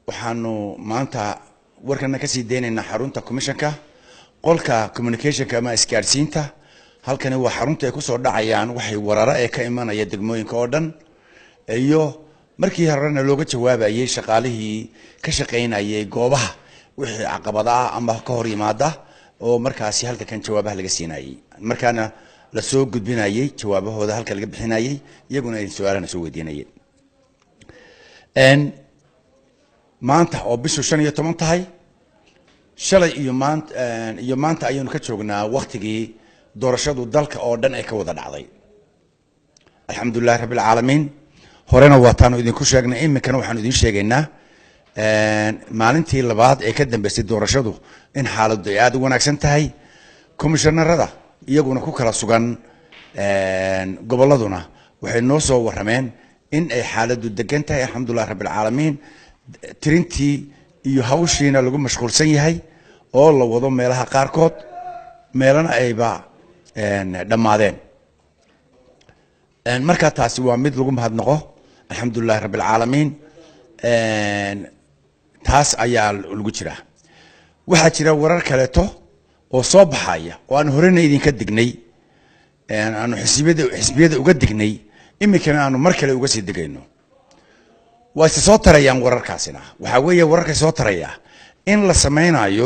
waxaanu maanta warkana ka sii deynayna xarunta commissionka qolka communicationka ama isgaarsiinta halkani waa xarunta ay ku soo dhacayaan waxay warara ee ka imanaya degmooyinka oo dhan iyo markii horena looga jawaabayay shaqaalihii ka shaqeynayay goobaha wixii caqabada ah ama ka hor yimaada oo markaasi halka kan jawaabaha laga siinayay markaana la soo gudbinayay jawaabahooda halka laga bixinayay iyaguna ay su'aalaha soo weydiinayeen maanta oo bishu 15 tahay shalay iyo maanta ayaynu ka joognaa waqtigii doorashadu dalka oo dhan ay ka wada dhacday alxamdulillaah rabbil caalamiin horena waataanu idinku sheegnay iminkana waxaanu idin sheegaynaa maalintii labaad ee ka dambeysay doorashadu in xaaladdu ay aad u wanaagsan tahay komishanarada iyaguna ku kala sugan gobolladuna waxay noo soo warrameen in ay xaaladdu degan tahay alxamdulillaah rabbil caalamiin tirintii iyo hawshiina lagu mashquulsan yahay oo la wado meelaha qaarkood meelana ayba dhammaadeen marka taasi waa mid lagu mahadnaqo alxamdulillaah rabbil caalamiin taas ayaa lagu jira waxaa jira warar kaleeto oo soo baxaya oo aan horena idinka dignay aanu xisbiyada uga dignay iminkana aanu mar kale uga sii digayno waa soo tarayaan wararkaasina waxa weeye wararka soo taraya in la sameeynayo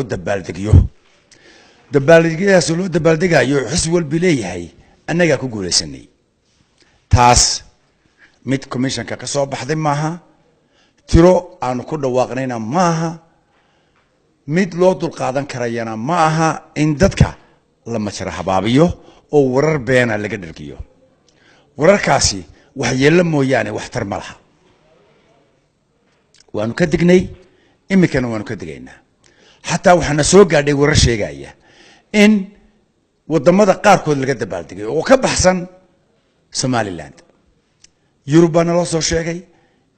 dabaaldegyadaas loo dabaaldegayo xisbi walba leeyahay annaga ku guuleysanay taas mid commissionka ka soo baxday maaha tiro aanu ku dhawaaqnayna maaha mid loo dul qaadan karayana maaha in dadka la majra habaabiyo oo warar beena laga dhargiyo wararkaasi wax yeelo mooyaane wax tar ma laha waanu ka dignay iminkana waanu ka digaynaa xataa waxaana soo gaadhay warar sheegaya in wadamada qaarkood laga dabaaldegay oo ka baxsan Somaliland Yurub baa naloo soo sheegay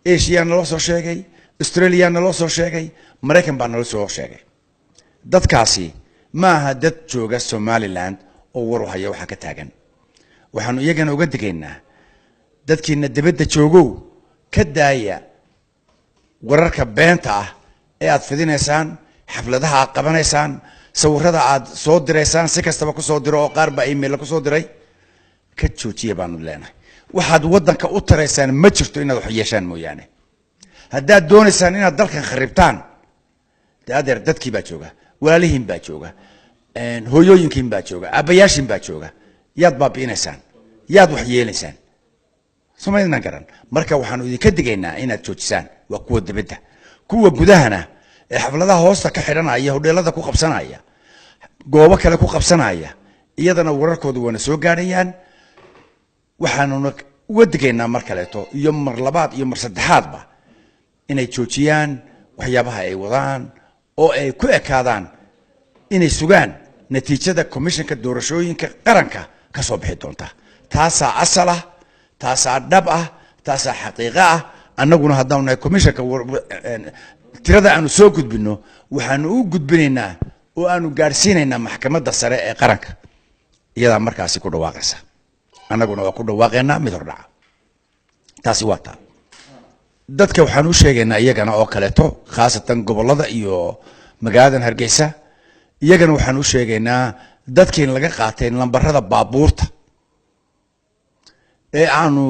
Asia naloo soo sheegay Australia naloo soo sheegay Mareykan baa naloo soo sheegay dadkaasi maaha dad jooga Somaliland oo war u haya waxa ka taagan waxaanu iyagana uga digaynaa dadkiina dibadda joogow ka daaya wararka beenta ah ee aad fidinaysaan xafladaha aad qabanaysaan sawirada aad soo direysaan si kastaba ku soo diro oo qaar ba email ku soo diray ka joojiye baanu leenahay waxaad wadanka u tareysaan ma jirto inaad wax yeeshaan mooyaane haddaad doonaysaan inaad dalkan kharibtaan daadeer dadkii baa jooga walaalihiin baa jooga hooyooyinkiin baa jooga aabbayaashiin baa jooga yaad baabi'inaysaan yaad wax yeelaysaan Soomaalina garan marka waxaanu idinka digaynaa inaad joojisaan waa kuwa dibadda kuwa gudahana ee xafladaha hoosta ka xiranaya hodheelada ku qabsanaya goobo kale ku qabsanaya iyadana wararkoodu wana soo gaarayaan waxaanu uga digaynaa mar kaleeto iyo mar labaad iyo mar saddexaadba inay joojiyaan waxyaabaha ay wadaan oo ay ku ekaadaan inay sugaan natiijada commissionka doorashooyinka qaranka ka soo bixi doonta taasaa asal ah taasaa dhab ah taasaa xaqiiqo ah annaguna haddaan nahay commissionka tirada aanu soo gudbino waxaanu u gudbinaynaa oo aanu gaarsiinaynaa maxkamadda sare ee qaranka iyada markaasi ku dhawaaqaysa annaguna waa ku dhawaaqaynaa mid hordhaca taasi waa taa dadka waxaan u sheegaynaa iyagana oo kaleeto khaasatan gobollada iyo magaaladan Hargeysa iyagana waxaan u sheegaynaa dadkii laga qaatay lambarada baabuurta ee aanu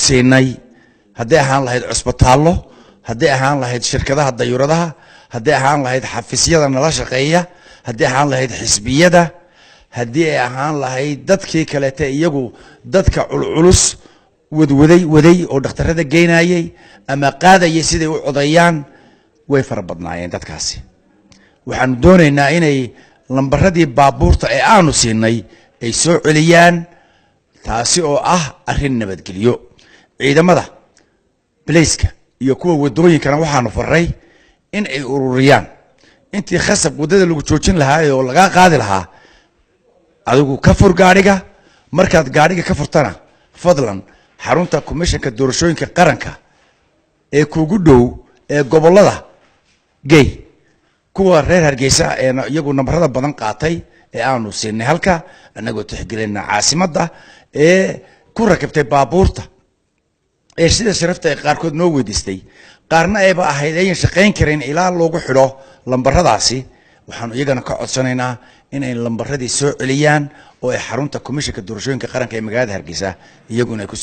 siinay haddii ahaan lahayd cusbitaallo haddii ahaan lahayd shirkadaha dayuuradaha haddii ahaan lahayd xafiisyada nala shaqeeya haddii ahaan lahayd xisbiyada haddii ay ahaan lahayd dadkii kaleete iyagu dadka culculus waday oo dhakhtarada geynayay ama qaadayay siday u codayaan way fara badnaayeen dadkaasi waxaanu doonaynaa inay lambaradii baabuurta ee aanu siinay ay soo celiyaan taasi oo ah arrin nabadgelyo ciidamada بليسكا يكون ودوين وحنا فري إن أوريان أنت خسب ودد اللي بتشوفين لها ولا قاعد لها أدوكو كفر قارجة مركز قارجة كفر تنا فضلا حرونتا كوميشن كدورشوين كقرنكا كوجودو قبل الله جاي كوا رير هرجيسا يجوا نبرة بدن قاطي أنا سين هلكا أنا قلت حقلنا عاصمة ده كورة كبت بابورتا سيدا شرفت قاركود نو ويدستي qaarna ayba ahayd ayan shaqayn karin ilaa loogu xidho lambaradaasi waxaanu iyagana ka codsanaynaa in ay lambaradii soo celiyaan oo ay xarunta komishanka doorashooyinka qaranka ee magaalada Hargeysa iyaguna ay ku